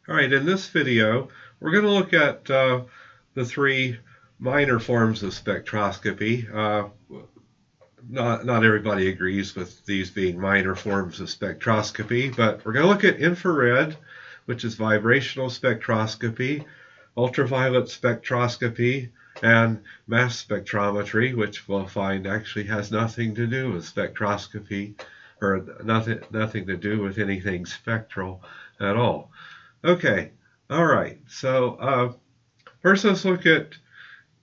All right, in this video, we're going to look at the three minor forms of spectroscopy. Not everybody agrees with these being minor forms of spectroscopy, but we're going to look at infrared, which is vibrational spectroscopy, ultraviolet spectroscopy, and mass spectrometry, which we'll find actually has nothing to do with spectroscopy, or nothing to do with anything spectral at all. Okay, all right. So first let's look at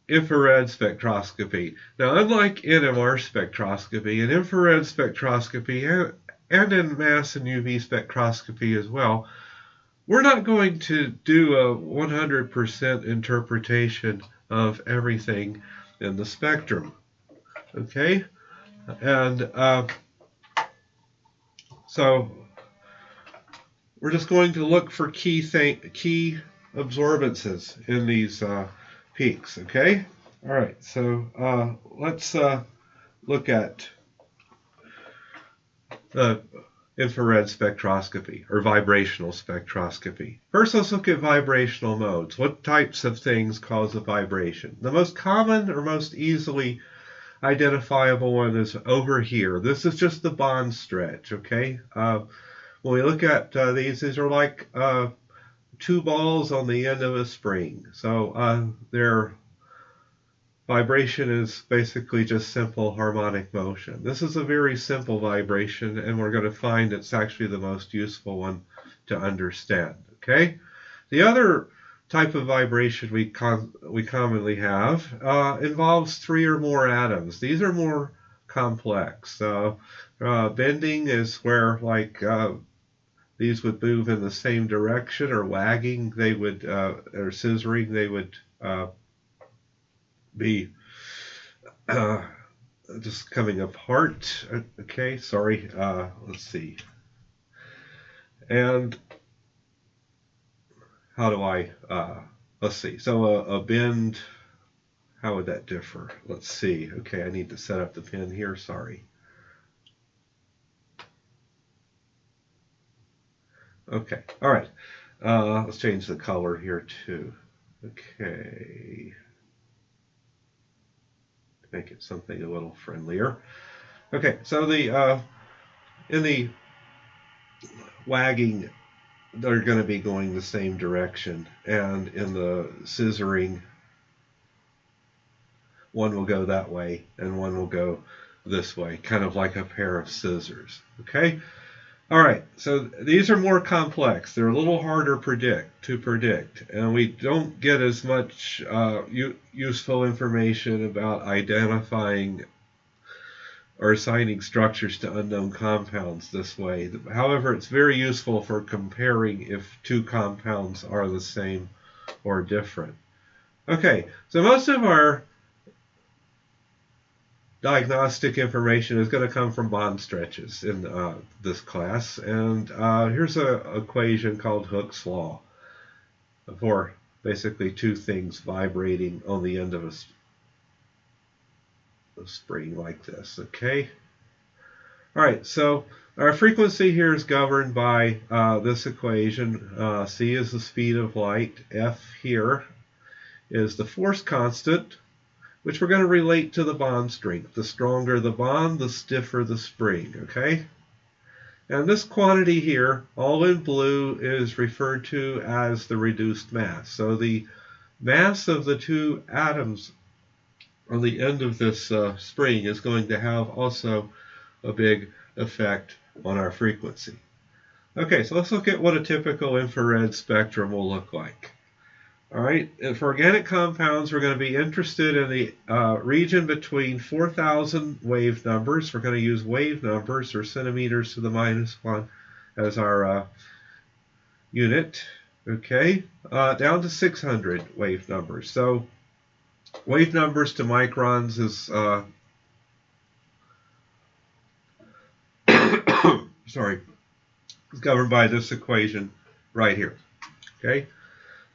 infrared spectroscopy. Now, unlike NMR spectroscopy, in infrared spectroscopy and in mass and UV spectroscopy as well, we're not going to do a 100% interpretation of everything in the spectrum. Okay? And so we're just going to look for key absorbances in these peaks, okay? All right, so let's look at the infrared spectroscopy or vibrational spectroscopy. First, let's look at vibrational modes. What types of things cause a vibration? The most common or most easily identifiable one is over here. This is just the bond stretch, okay? When we look at these are like two balls on the end of a spring. So their vibration is basically just simple harmonic motion. This is a very simple vibration, and we're going to find it's actually the most useful one to understand. Okay? The other type of vibration we commonly have involves three or more atoms. These are more complex. Bending is where, like, these would move in the same direction, or wagging, they would, or scissoring, they would be just coming apart. Okay, sorry. Let's see. And how do I, let's see. So a bend, how would that differ? Let's see. Okay, I need to set up the pen here. Sorry. Okay, all right. Let's change the color here too. Okay. Make it something a little friendlier. Okay, so the in the wagging, they're going to be going the same direction, and in the scissoring, one will go that way and one will go this way, kind of like a pair of scissors. Okay? All right, so these are more complex. They're a little harder to predict, and we don't get as much useful information about identifying or assigning structures to unknown compounds this way. However, it's very useful for comparing if two compounds are the same or different. Okay, so most of our diagnostic information is going to come from bond stretches in this class, and here's an equation called Hooke's law for basically two things vibrating on the end of a spring like this. Okay, all right, so our frequency here is governed by this equation. C is the speed of light, F here is the force constant, which we're going to relate to the bond strength. The stronger the bond, the stiffer the spring, okay? And this quantity here, all in blue, is referred to as the reduced mass. So the mass of the two atoms on the end of this spring is going to have also a big effect on our frequency. Okay, so let's look at what a typical infrared spectrum will look like. All right, and for organic compounds, we're going to be interested in the region between 4,000 wave numbers. We're going to use wave numbers, or centimeters to the -1, as our unit. Okay, down to 600 wave numbers. So wave numbers to microns is sorry, is governed by this equation right here. Okay.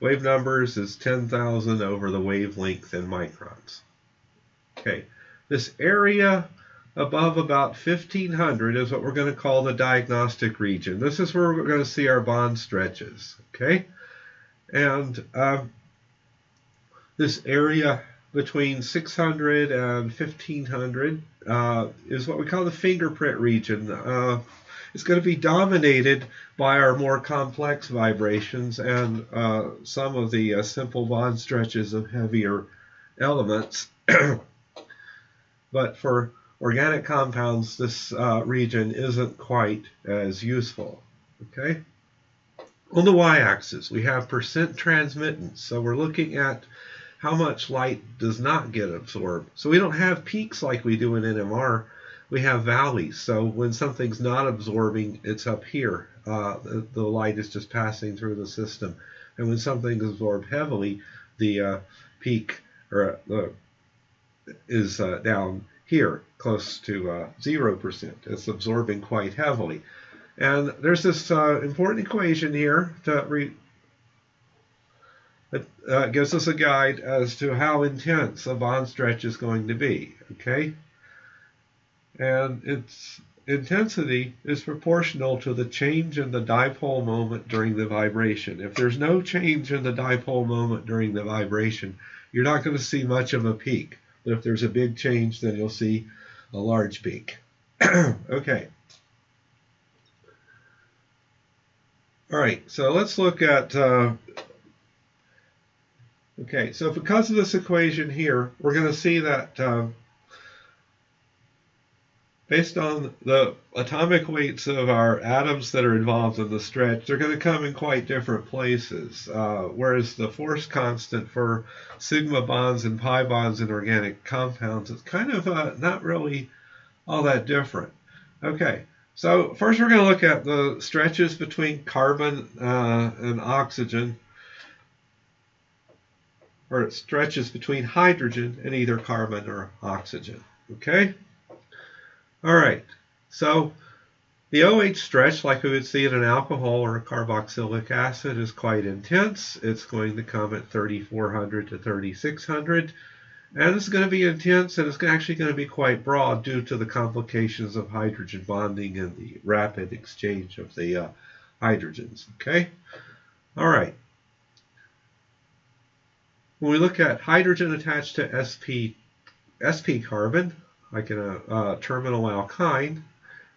Wave numbers is 10,000 over the wavelength in microns. Okay, this area above about 1500 is what we're going to call the diagnostic region. This is where we're going to see our bond stretches. Okay, and this area between 600 and 1500 is what we call the fingerprint region. It's going to be dominated by our more complex vibrations and some of the simple bond stretches of heavier elements. But for organic compounds, this region isn't quite as useful. Okay. On the y-axis, we have percent transmittance. So we're looking at how much light does not get absorbed. So we don't have peaks like we do in NMR. We have valleys. So when something's not absorbing, it's up here. The light is just passing through the system. And when something is absorbed heavily, the peak is down here, close to 0%. It's absorbing quite heavily. And there's this important equation here that gives us a guide as to how intense a bond stretch is going to be. Okay? And its intensity is proportional to the change in the dipole moment during the vibration. If there's no change in the dipole moment during the vibration, you're not going to see much of a peak. But if there's a big change, then you'll see a large peak. Okay. All right, so let's look at, okay, so because of this equation here, we're going to see that based on the atomic weights of our atoms that are involved in the stretch, they're going to come in quite different places, whereas the force constant for sigma bonds and pi bonds in organic compounds is kind of not really all that different. Okay, so first we're going to look at the stretches between carbon and oxygen, or stretches between hydrogen and either carbon or oxygen. Okay? All right, so the OH stretch, like we would see in an alcohol or a carboxylic acid, is quite intense. It's going to come at 3400 to 3600. And it's going to be intense, and it's actually going to be quite broad due to the complications of hydrogen bonding and the rapid exchange of the hydrogens. Okay? All right. When we look at hydrogen attached to sp carbon, like in a terminal alkyne,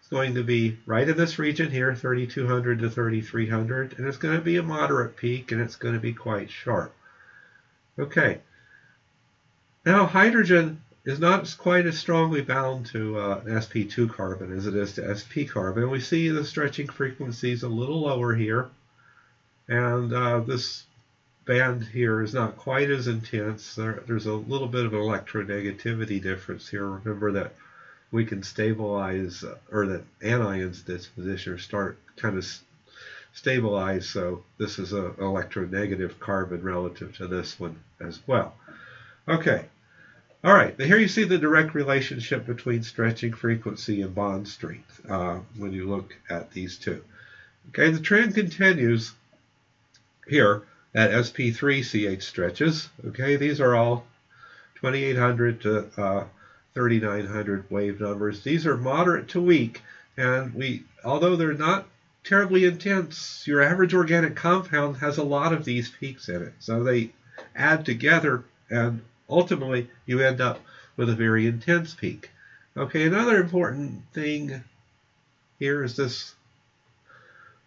it's going to be right in this region here, 3200 to 3300, and it's going to be a moderate peak, and it's going to be quite sharp. Okay. Now, hydrogen is not quite as strongly bound to sp2 carbon as it is to sp carbon. We see the stretching frequencies a little lower here, and this band here is not quite as intense. There's a little bit of an electronegativity difference here. Remember that we can stabilize, or that anions disposition start kind of stabilize, so this is an electronegative carbon relative to this one as well. Okay. All right. Here you see the direct relationship between stretching frequency and bond strength when you look at these two. Okay. The trend continues here at sp3ch stretches. Okay. These are all 2800 to 3900 wave numbers. These are moderate to weak, and although they're not terribly intense, your average organic compound has a lot of these peaks in it. So they add together, and ultimately you end up with a very intense peak. Okay, another important thing here is this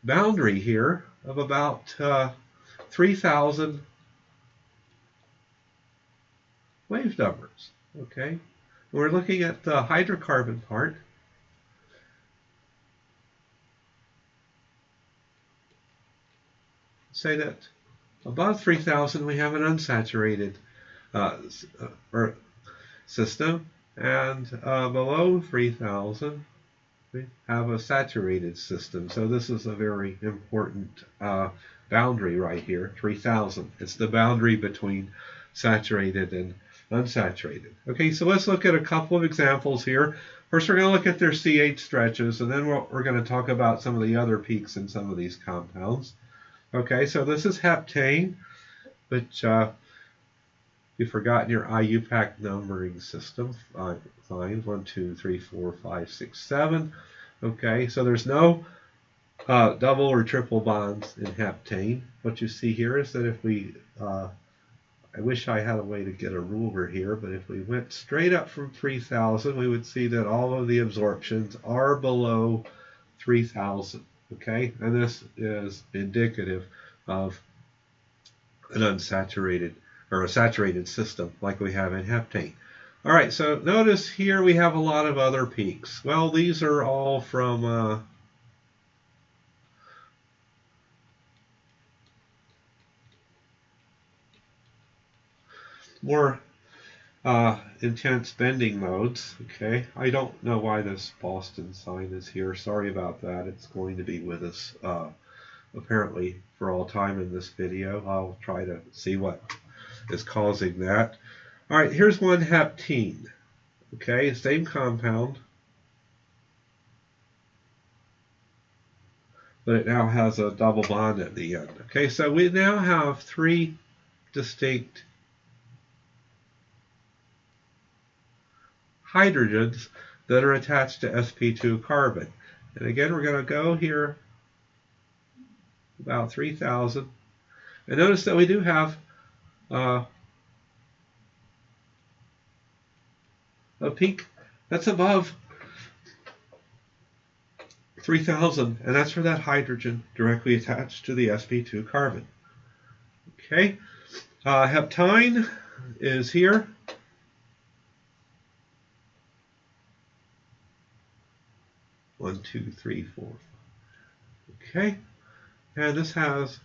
boundary here of about 3000 wave numbers. Okay, we're looking at the hydrocarbon part. Say that above 3000 we have an unsaturated system, and below 3000 we have a saturated system. So this is a very important boundary right here, 3000. It's the boundary between saturated and unsaturated. Okay, so let's look at a couple of examples here. First, we're going to look at their CH stretches, and then we're going to talk about some of the other peaks in some of these compounds. Okay, so this is heptane, which You've forgotten your IUPAC numbering system. Fine. 1, 2, 3, 4, 5, 6, 7. Okay, so there's no double or triple bonds in heptane. What you see here is that if we, I wish I had a way to get a ruler here, but if we went straight up from 3000, we would see that all of the absorptions are below 3000. Okay, and this is indicative of an unsaturated or a saturated system like we have in heptane. All right, so notice here we have a lot of other peaks. Well, these are all from more intense bending modes. Okay, I don't know why this Boston sign is here. Sorry about that. It's going to be with us apparently for all time in this video. I'll try to see what is causing that. All right, here's one heptene. Okay, same compound, but it now has a double bond at the end. Okay, so we now have three distinct hydrogens that are attached to sp2 carbon. And again, we're going to go here about 3000. And notice that we do have a peak that's above 3000, and that's for that hydrogen directly attached to the sp2 carbon. Okay, heptine is here. One, two, three, four. Okay, and this has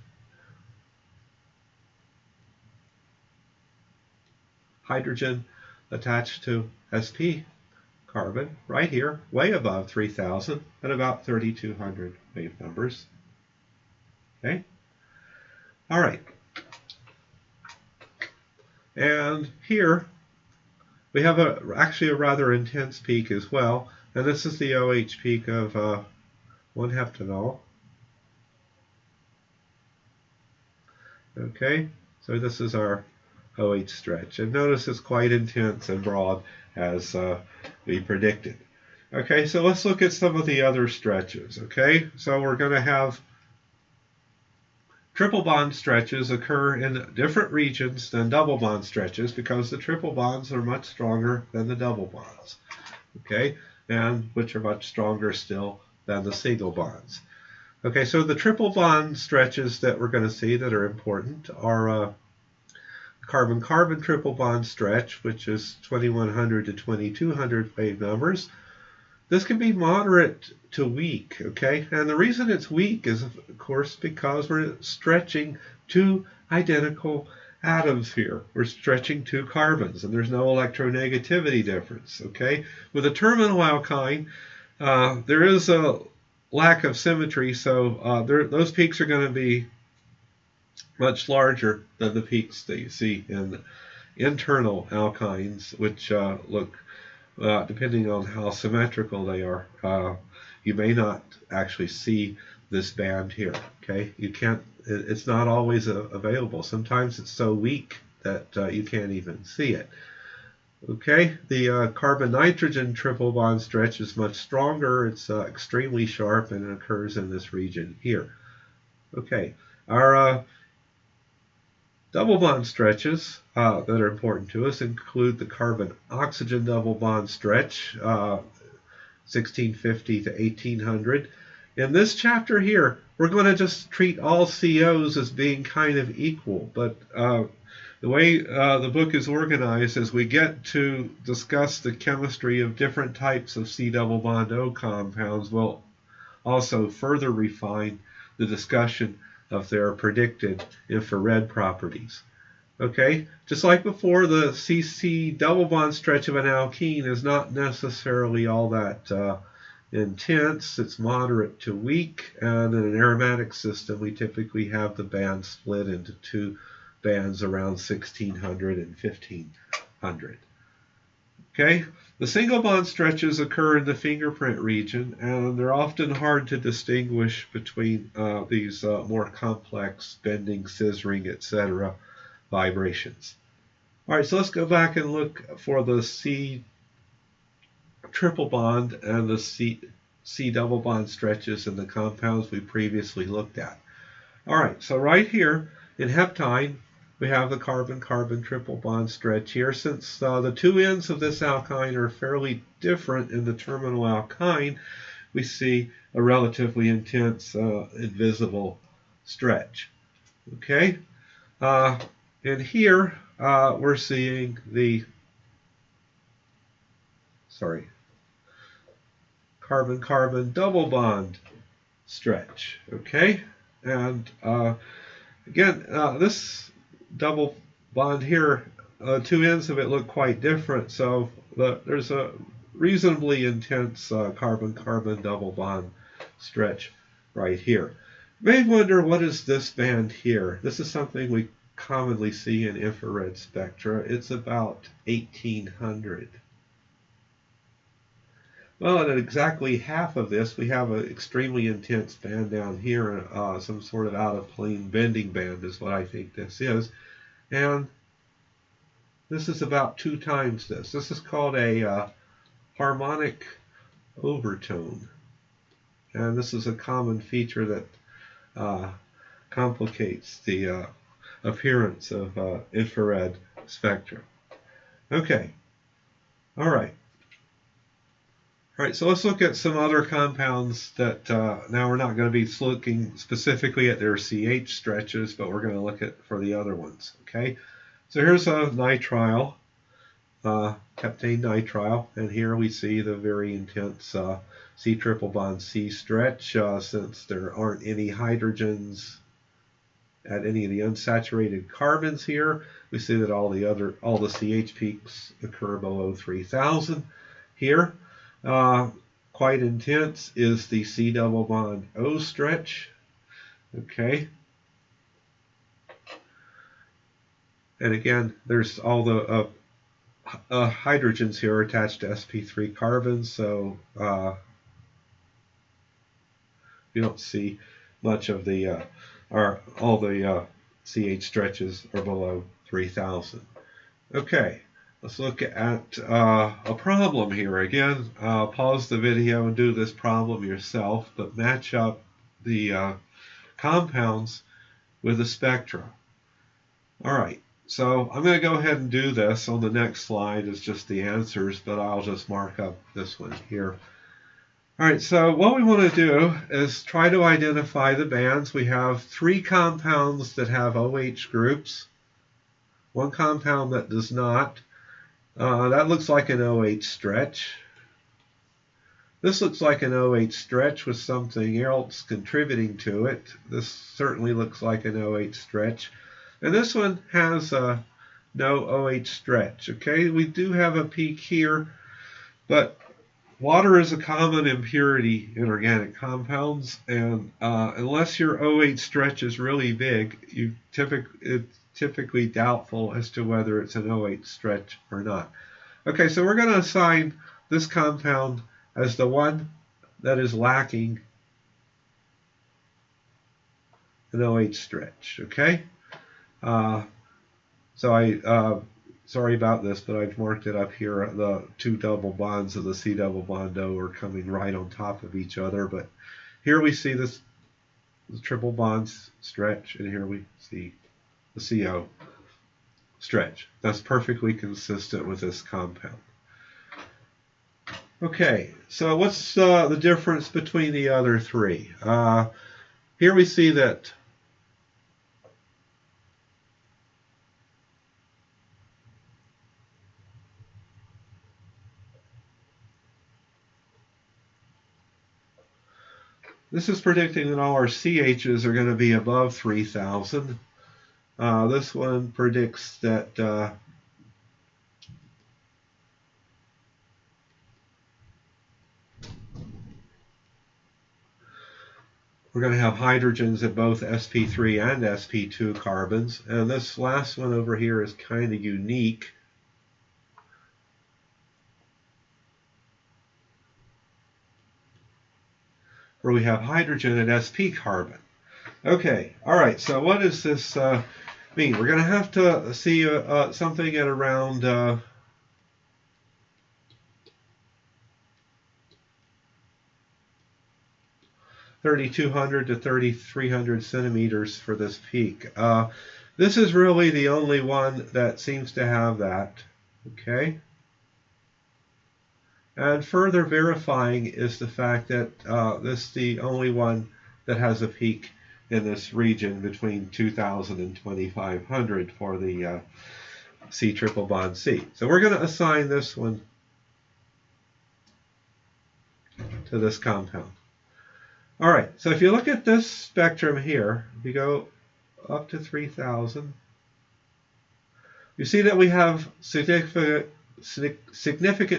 hydrogen attached to sp carbon right here, way above 3000 at about 3200 wave numbers. Okay, all right, and here we have actually a rather intense peak as well, and this is the OH peak of 1-heptanol. Okay, so this is our OH stretch, and notice it's quite intense and broad as we predicted. Okay, so let's look at some of the other stretches. Okay, so we're going to have triple bond stretches occur in different regions than double bond stretches because the triple bonds are much stronger than the double bonds. Okay, and which are much stronger still than the single bonds. Okay, so the triple bond stretches that we're going to see that are important are carbon-carbon triple bond stretch, which is 2100 to 2200 wave numbers. This can be moderate to weak, okay? And the reason it's weak is, of course, because we're stretching two identical atoms here. We're stretching two carbons, and there's no electronegativity difference, okay? With a terminal alkyne, there is a lack of symmetry, so those peaks are going to be much larger than the peaks that you see in internal alkynes, which look, depending on how symmetrical they are, you may not actually see this band here. Okay, you can't. It's not always available. Sometimes it's so weak that you can't even see it. Okay, the carbon-nitrogen triple bond stretch is much stronger. It's extremely sharp, and it occurs in this region here. Okay, our double bond stretches that are important to us include the carbon-oxygen double bond stretch, 1650 to 1800. In this chapter here, we're going to just treat all COs as being kind of equal, but the way the book is organized, as we get to discuss the chemistry of different types of C double bond O compounds, we'll also further refine the discussion of their predicted infrared properties. Okay, just like before, the CC double bond stretch of an alkene is not necessarily all that intense. It's moderate to weak, and in an aromatic system we typically have the band split into two bands around 1600 and 1500. Okay, the single bond stretches occur in the fingerprint region, and they're often hard to distinguish between these more complex bending, scissoring, etc. vibrations. All right, so let's go back and look for the C triple bond and the C double bond stretches in the compounds we previously looked at. All right, so right here in heptine, we have the carbon-carbon triple bond stretch here. Since the two ends of this alkyne are fairly different in the terminal alkyne, we see a relatively intense invisible stretch. Okay, and here we're seeing the carbon-carbon double bond stretch. Okay, and again, this double bond here, two ends of it look quite different, so there's a reasonably intense carbon-carbon double bond stretch right here. You may wonder, what is this band here? This is something we commonly see in infrared spectra. It's about 1800. Well, at exactly half of this, we have an extremely intense band down here, some sort of out-of-plane bending band is what I think this is. And this is about 2 times this. This is called a harmonic overtone. And this is a common feature that complicates the appearance of infrared spectra. Okay, all right. All right, so let's look at some other compounds that now we're not going to be looking specifically at their CH stretches, but we're going to look at for the other ones. Okay, so here's a nitrile, heptane nitrile, and here we see the very intense C triple bond C stretch. Since there aren't any hydrogens at any of the unsaturated carbons here, we see that all the CH peaks occur below 3000 here. Quite intense is the C double bond O stretch. Okay. And again, there's all the hydrogens here attached to sp3 carbons, so you don't see much of the, all the CH stretches are below 3000. Okay. Let's look at a problem here. Again, pause the video and do this problem yourself, but match up the compounds with the spectra. All right, so I'm going to go ahead and do this. On the next slide is just the answers, but I'll just mark up this one here. All right, so what we want to do is try to identify the bands. We have 3 compounds that have OH groups, 1 compound that does not. That looks like an OH stretch. This looks like an OH stretch with something else contributing to it. This certainly looks like an OH stretch. And this one has no OH stretch. Okay, we do have a peak here, but water is a common impurity in organic compounds, and unless your OH stretch is really big, it's typically doubtful as to whether it's an OH stretch or not. Okay, so we're going to assign this compound as the one that is lacking an OH stretch. Okay, so sorry about this, but I've marked it up here. The 2 double bonds of the C double bond O are coming right on top of each other, but here we see this triple bonds stretch, and here we see the CO stretch. That's perfectly consistent with this compound. Okay, so what's the difference between the other 3? Here we see that this is predicting that all our CHs are going to be above 3000. This one predicts that we're going to have hydrogens at both sp3 and sp2 carbons. And this last one over here is kind of unique. Where we have hydrogen at sp carbon. Okay, all right, so what is this mean? We're going to have to see something at around 3,200 to 3,300 centimeters for this peak. This is really the only one that seems to have that. Okay. And further verifying is the fact that this is the only one that has a peak in this region between 2,000 and 2,500 for the C triple bond C. So we're going to assign this one to this compound. All right, so if you look at this spectrum here, if you go up to 3,000, you see that we have significant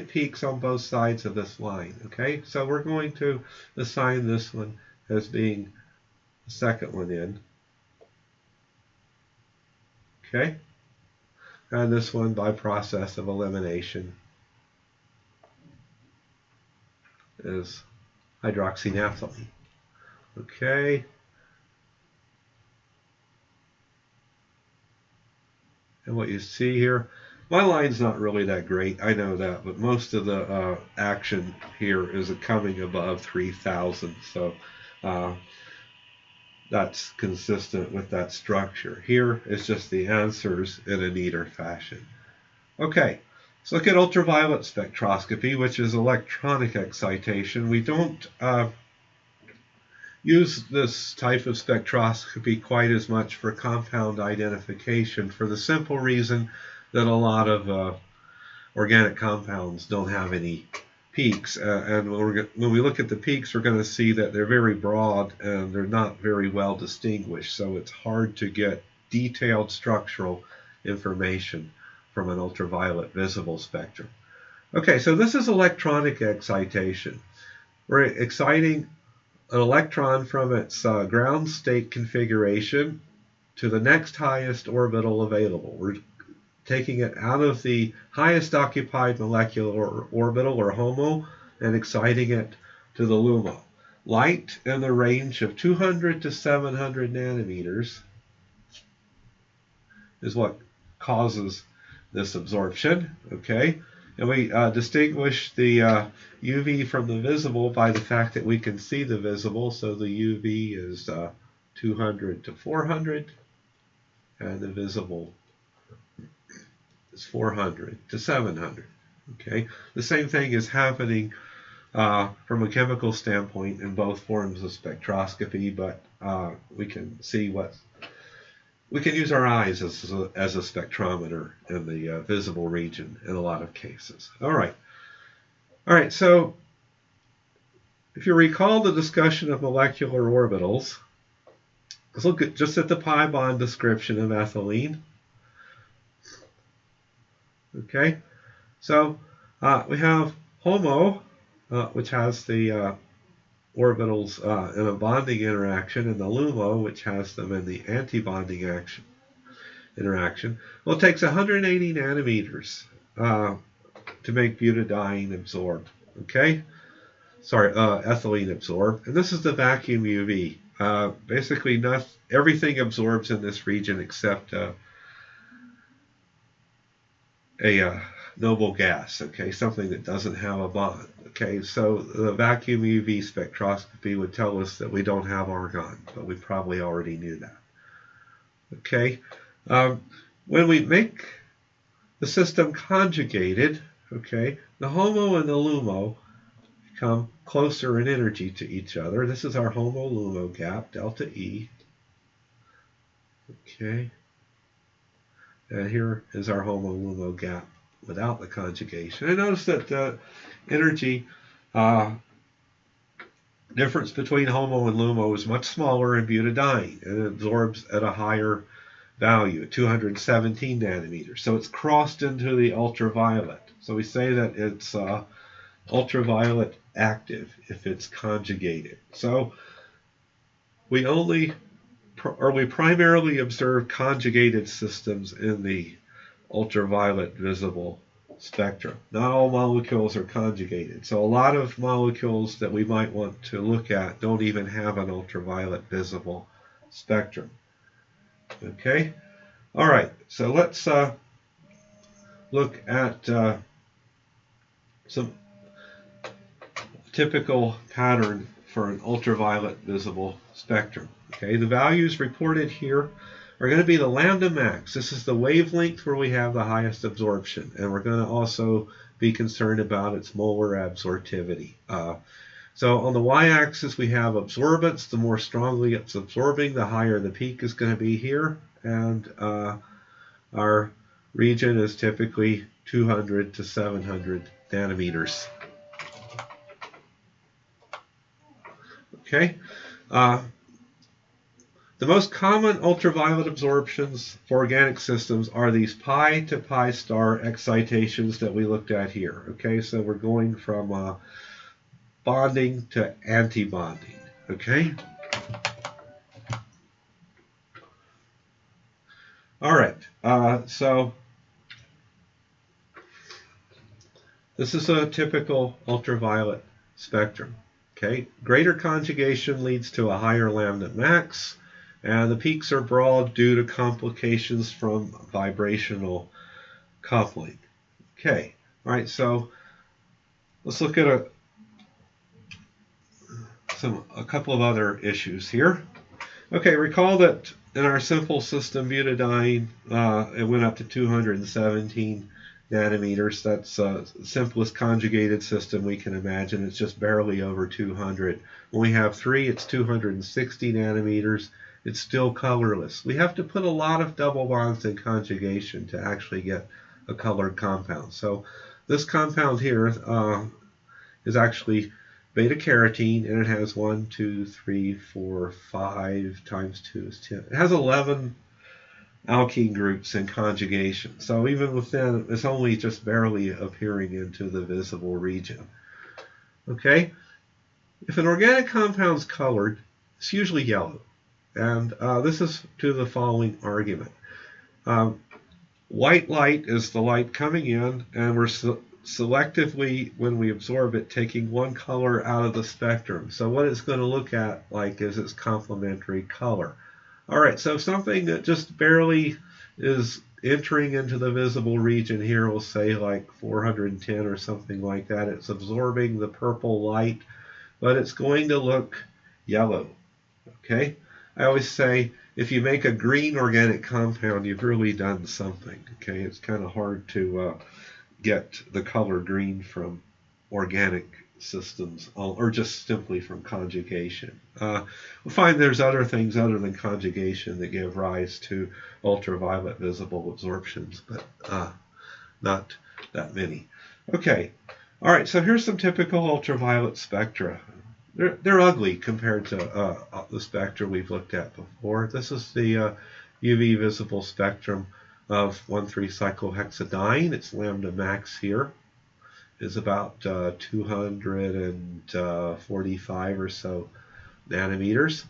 peaks on both sides of this line. Okay, so we're going to assign this one as being the second one in. Okay, and this one by process of elimination is hydroxynaphthalene. Okay. And what you see here, my line's not really that great, I know that, but most of the action here is coming above 3,000, so that's consistent with that structure. Here is just the answers in a neater fashion. Okay, let's look at ultraviolet spectroscopy, which is electronic excitation. We don't use this type of spectroscopy quite as much for compound identification for the simple reason that a lot of organic compounds don't have any peaks. And when we look at the peaks, we're going to see that they're very broad and they're not very well distinguished. So it's hard to get detailed structural information from an ultraviolet visible spectrum. Okay, so this is electronic excitation. We're exciting an electron from its ground state configuration to the next highest orbital available. We're taking it out of the highest occupied molecular orbital, or HOMO, and exciting it to the LUMO. Light in the range of 200 to 700 nanometers is what causes this absorption. Okay, and we distinguish the UV from the visible by the fact that we can see the visible. So the UV is 200 to 400, and the visible is 400 to 700. Okay, the same thing is happening from a chemical standpoint in both forms of spectroscopy, but we can see we can use our eyes as a spectrometer in the visible region in a lot of cases. All right, so if you recall the discussion of molecular orbitals, let's look just at the pi bond description of ethylene. Okay, so we have HOMO, which has the orbitals in a bonding interaction, and the LUMO, which has them in the anti-bonding interaction. Well, it takes 180 nanometers to make butadiene absorb. Okay, sorry, ethylene absorb, and this is the vacuum UV. Basically, everything absorbs in this region except a noble gas. Okay, something that doesn't have a bond. Okay, so the vacuum UV spectroscopy would tell us that we don't have argon, but we probably already knew that. Okay, when we make the system conjugated, okay, the HOMO and the LUMO come closer in energy to each other. This is our HOMO-LUMO gap, delta E. Okay, and here is our HOMO-LUMO gap without the conjugation. And notice that the energy difference between HOMO and LUMO is much smaller in butadiene, and it absorbs at a higher value, 217 nanometers. So it's crossed into the ultraviolet. So we say that it's ultraviolet active if it's conjugated. So we primarily observe conjugated systems in the ultraviolet visible spectrum. Not all molecules are conjugated. So a lot of molecules that we might want to look at don't even have an ultraviolet visible spectrum. Okay? All right, so let's look at some typical pattern for an ultraviolet visible spectrum. Okay, the values reported here are going to be the lambda max. This is the wavelength where we have the highest absorption, and we're going to also be concerned about its molar absorptivity. So on the y-axis we have absorbance. The more strongly it's absorbing, the higher the peak is going to be here, and our region is typically 200 to 700 nanometers. Okay. The most common ultraviolet absorptions for organic systems are these pi to pi star excitations that we looked at here. Okay, so we're going from bonding to anti-bonding. Okay. All right. So this is a typical ultraviolet spectrum. Okay. Greater conjugation leads to a higher lambda max. And the peaks are broad due to complications from vibrational coupling. Okay, all right, so let's look at a couple of other issues here. Okay, recall that in our simple system, butadiene, it went up to 217 nanometers. That's the simplest conjugated system we can imagine. It's just barely over 200. When we have 3, it's 260 nanometers. It's still colorless. We have to put a lot of double bonds in conjugation to actually get a colored compound. So this compound here is actually beta-carotene, and it has 1, 2, 3, 4, 5 times 2 is 10. It has 11 alkene groups in conjugation. So even within, it's only just barely appearing into the visible region. Okay? If an organic compound is colored, it's usually yellow. And this is to the following argument. White light is the light coming in, and we're selectively, when we absorb it, taking one color out of the spectrum. So what it's going to look at like is its complementary color. All right, so something that just barely is entering into the visible region here, we'll say like 410 or something like that. It's absorbing the purple light, but it's going to look yellow. Okay? I always say, if you make a green organic compound, you've really done something. Okay, it's kind of hard to get the color green from organic systems, or just simply from conjugation. We'll find there's other things other than conjugation that give rise to ultraviolet visible absorptions, but not that many. Okay, all right, so here's some typical ultraviolet spectra. They're ugly compared to the spectra we've looked at before. This is the UV visible spectrum of 1,3-cyclohexadiene. Its lambda max here is about 245 or so nanometers.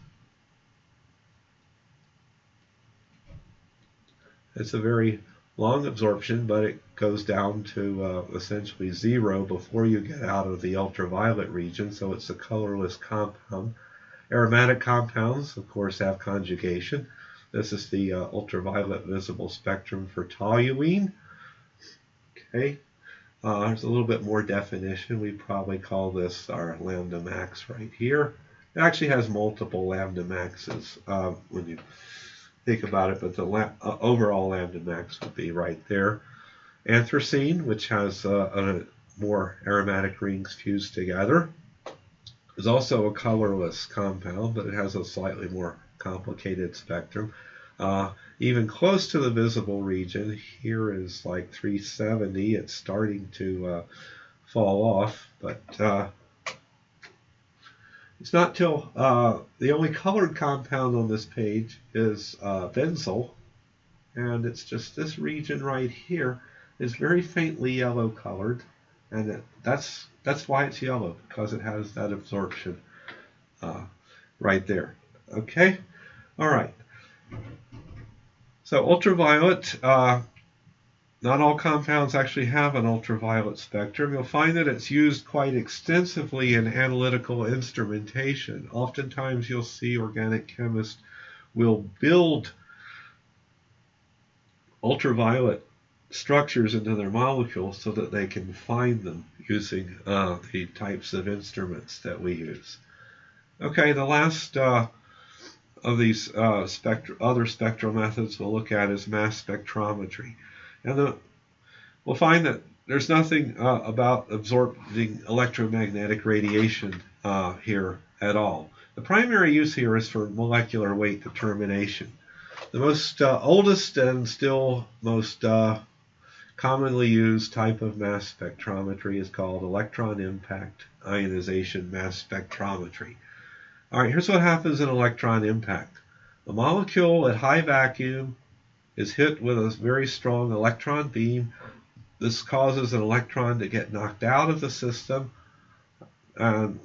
It's a very long absorption, but it goes down to essentially 0 before you get out of the ultraviolet region, so it's a colorless compound. Aromatic compounds, of course, have conjugation. This is the ultraviolet visible spectrum for toluene. Okay, there's a little bit more definition. We probably call this our lambda max right here. It actually has multiple lambda maxes when you think about it, but the overall lambda max would be right there. Anthracene, which has more aromatic rings fused together, is also a colorless compound, but it has a slightly more complicated spectrum. Even close to the visible region, here is like 370. It's starting to fall off, but it's not till the only colored compound on this page is benzyl, and it's just this region right here is very faintly yellow colored, and that's why it's yellow, because it has that absorption right there. Okay, all right. So ultraviolet, not all compounds actually have an ultraviolet spectrum. You'll find that it's used quite extensively in analytical instrumentation. Oftentimes you'll see organic chemists will build ultraviolet structures into their molecules so that they can find them using the types of instruments that we use. Okay, the last of these other spectral methods we'll look at is mass spectrometry. And we'll find that there's nothing about absorbing electromagnetic radiation here at all. The primary use here is for molecular weight determination. The most oldest and still most commonly used type of mass spectrometry is called electron impact ionization mass spectrometry. All right, here's what happens in electron impact. The molecule at high vacuum is hit with a very strong electron beam. This causes an electron to get knocked out of the system. When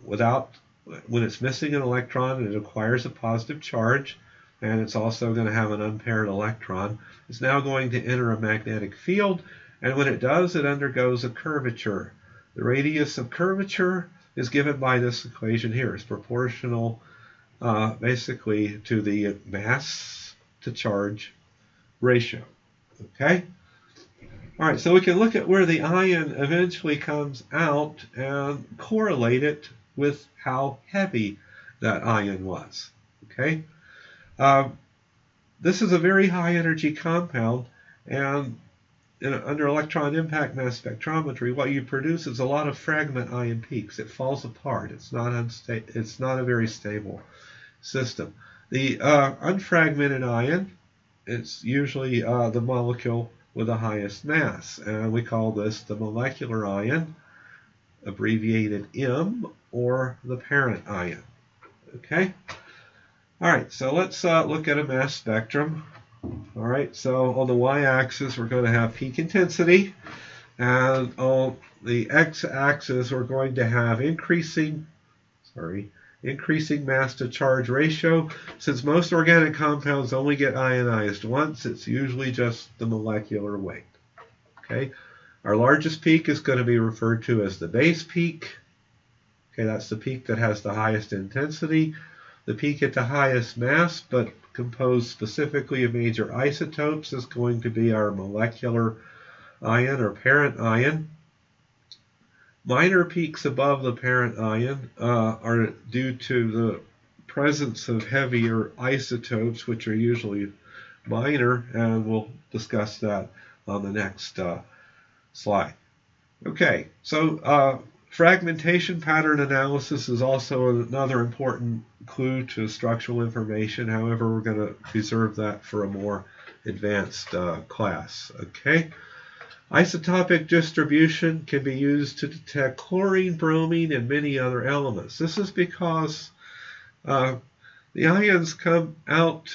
it's missing an electron, it acquires a positive charge, and it's also going to have an unpaired electron. It's now going to enter a magnetic field, and when it does, it undergoes a curvature. The radius of curvature is given by this equation here. It's proportional basically to the mass to charge ratio. Okay? All right, so we can look at where the ion eventually comes out and correlate it with how heavy that ion was. Okay? This is a very high energy compound, and under electron impact mass spectrometry, what you produce is a lot of fragment ion peaks. It falls apart. It's not a very stable system. The unfragmented ion, it's usually the molecule with the highest mass, and we call this the molecular ion, abbreviated M, or the parent ion. Okay? All right, so let's look at a mass spectrum. All right, so on the y-axis, we're going to have peak intensity, and on the x-axis, we're going to have increasing mass to charge ratio. Since most organic compounds only get ionized once, it's usually just the molecular weight. Okay, our largest peak is going to be referred to as the base peak. Okay, that's the peak that has the highest intensity. The peak at the highest mass, but composed specifically of major isotopes, is going to be our molecular ion or parent ion. Minor peaks above the parent ion are due to the presence of heavier isotopes, which are usually minor, and we'll discuss that on the next slide. Okay, so fragmentation pattern analysis is also another important clue to structural information. However, we're going to reserve that for a more advanced class. Okay. Isotopic distribution can be used to detect chlorine, bromine, and many other elements. This is because the ions come out.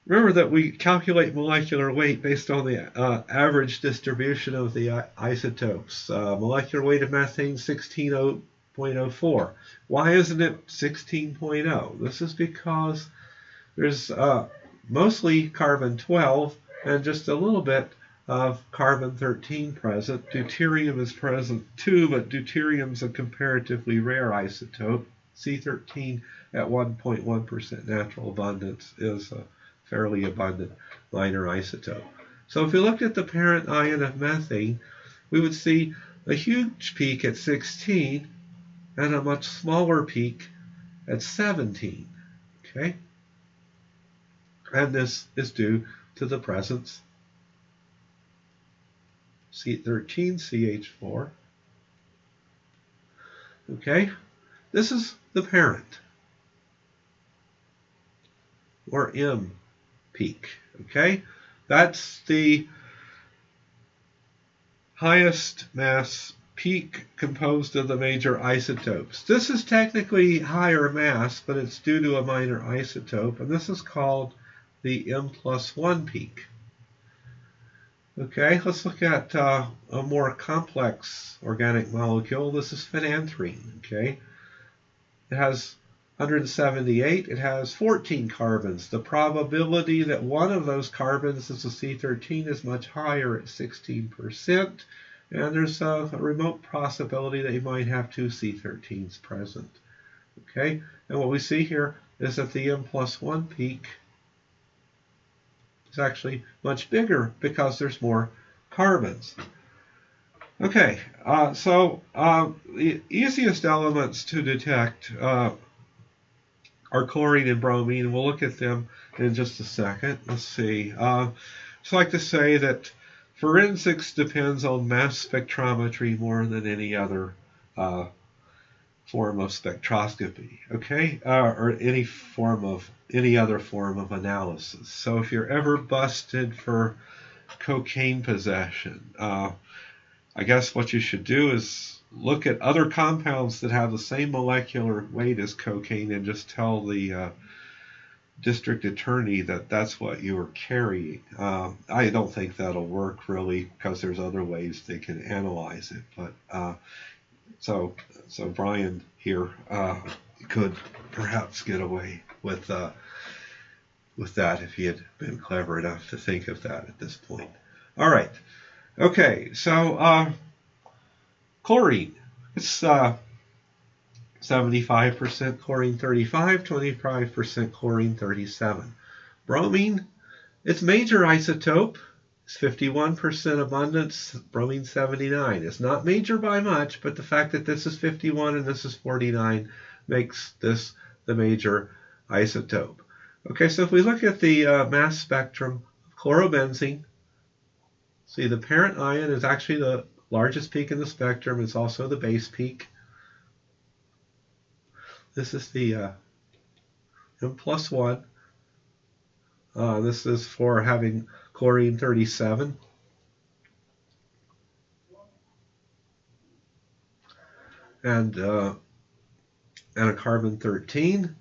Remember that we calculate molecular weight based on the average distribution of the isotopes. Molecular weight of methane 16.04. Why isn't it 16.0? This is because there's mostly carbon-12 and just a little bit of carbon-13 present. Deuterium is present too, but deuterium's a comparatively rare isotope. C13 at 1.1% natural abundance is a fairly abundant minor isotope. So if we looked at the parent ion of methane, we would see a huge peak at 16 and a much smaller peak at 17. Okay? And this is due to the presence C13CH4. Okay? This is the parent, or M peak. Okay? That's the highest mass peak composed of the major isotopes. This is technically higher mass, but it's due to a minor isotope, and this is called the M+1 peak. Okay, let's look at a more complex organic molecule. This is phenanthrene. Okay, it has 178. It has 14 carbons. The probability that one of those carbons is a C13 is much higher at 16%, and there's a remote possibility that you might have two C13s present. Okay, and what we see here is that the M+1 peak is actually much bigger because there's more carbons. Okay, the easiest elements to detect are chlorine and bromine. We'll look at them in just a second. Let's see. Just like to say that forensics depends on mass spectrometry more than any other form of spectroscopy, okay, or any other form of analysis. So if you're ever busted for cocaine possession, I guess what you should do is look at other compounds that have the same molecular weight as cocaine and just tell the district attorney that that's what you were carrying. I don't think that'll work really because there's other ways they can analyze it. But so Brian here could perhaps get away with that if he had been clever enough to think of that at this point. All right. Okay. So chlorine. It's 75% chlorine 35, 25% chlorine 37. Bromine, its major isotope is 51% abundance, bromine 79. It's not major by much, but the fact that this is 51 and this is 49 makes this the major isotope. Okay, so if we look at the mass spectrum of chlorobenzene, see the parent ion is actually the largest peak in the spectrum. It's also the base peak. This is the M+1. This is for having chlorine 37. And a carbon 13.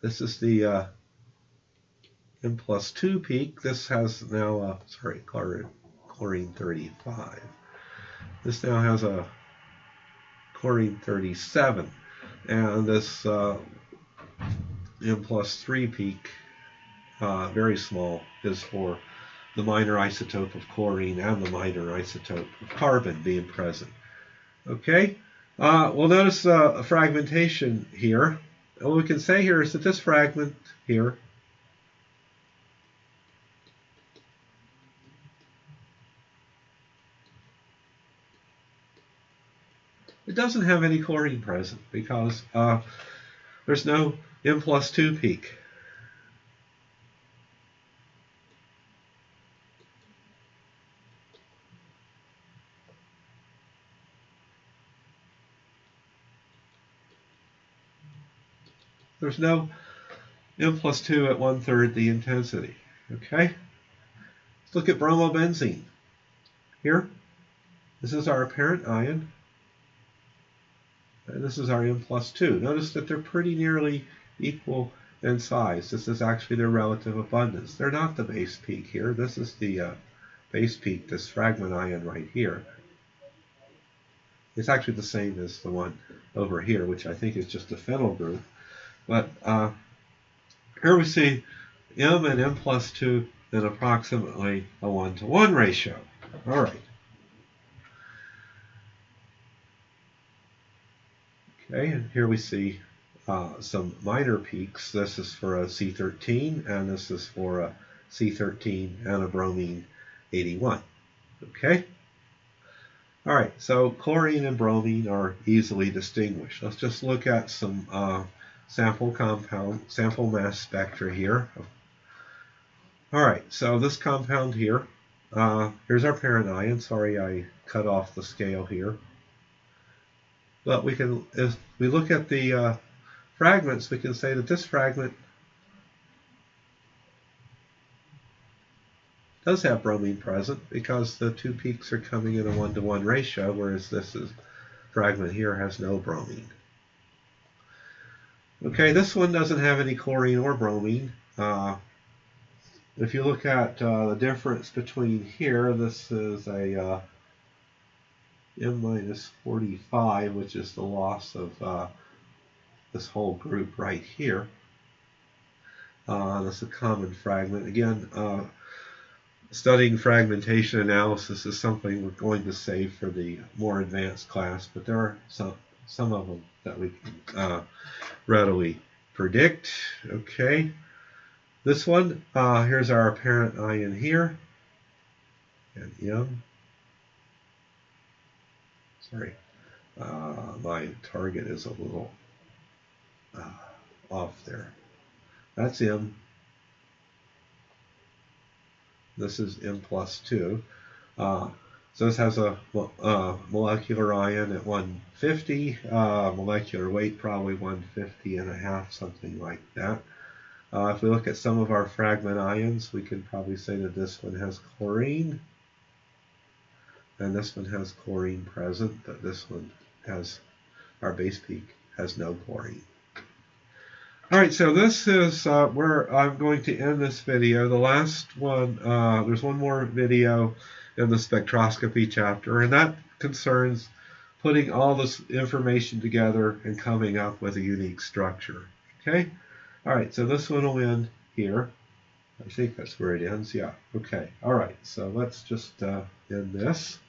This is the M+2 peak. This has now, chlorine 35. This now has a chlorine 37. And this M+3 peak, very small, is for the minor isotope of chlorine and the minor isotope of carbon being present. Okay, we'll notice a fragmentation here. And what we can say here is that this fragment here it doesn't have any chlorine present because there's no M+2 peak. There's no M+2 at 1/3 the intensity. Okay? Let's look at bromobenzene. Here, this is our apparent ion. And this is our M+2. Notice that they're pretty nearly equal in size. This is actually their relative abundance. They're not the base peak here. This is the base peak, this fragment ion right here. It's actually the same as the one over here, which I think is just a phenyl group. But here we see M and M+2 in approximately a 1-to-1 ratio. All right. Okay, and here we see some minor peaks. This is for a C13, and this is for a C13 and a bromine 81. Okay? All right, so chlorine and bromine are easily distinguished. Let's just look at some sample mass spectra here. All right, so this compound here, here's our parent ion. Sorry, I cut off the scale here. But we can, if we look at the fragments, we can say that this fragment does have bromine present because the two peaks are coming in a 1-to-1 ratio, whereas this fragment here has no bromine. Okay, this one doesn't have any chlorine or bromine. If you look at the difference between here, this is a M-45, which is the loss of this whole group right here. That's a common fragment. Again, studying fragmentation analysis is something we're going to save for the more advanced class, but there are some of them that we can readily predict. Okay, This one, here's our apparent ion here, and M. Sorry, my target is a little off there. That's M. This is M plus 2. So this has a molecular ion at 150, molecular weight probably 150.5, something like that. If we look at some of our fragment ions, we can probably say that this one has chlorine, and this one has chlorine present, but this one has, our base peak has no chlorine. Alright, so this is where I'm going to end this video. The last one, there's one more video in the spectroscopy chapter, and that concerns putting all this information together and coming up with a unique structure. Okay? Alright, so this one will end here. I think that's where it ends. Yeah, okay. Alright, so let's just end this.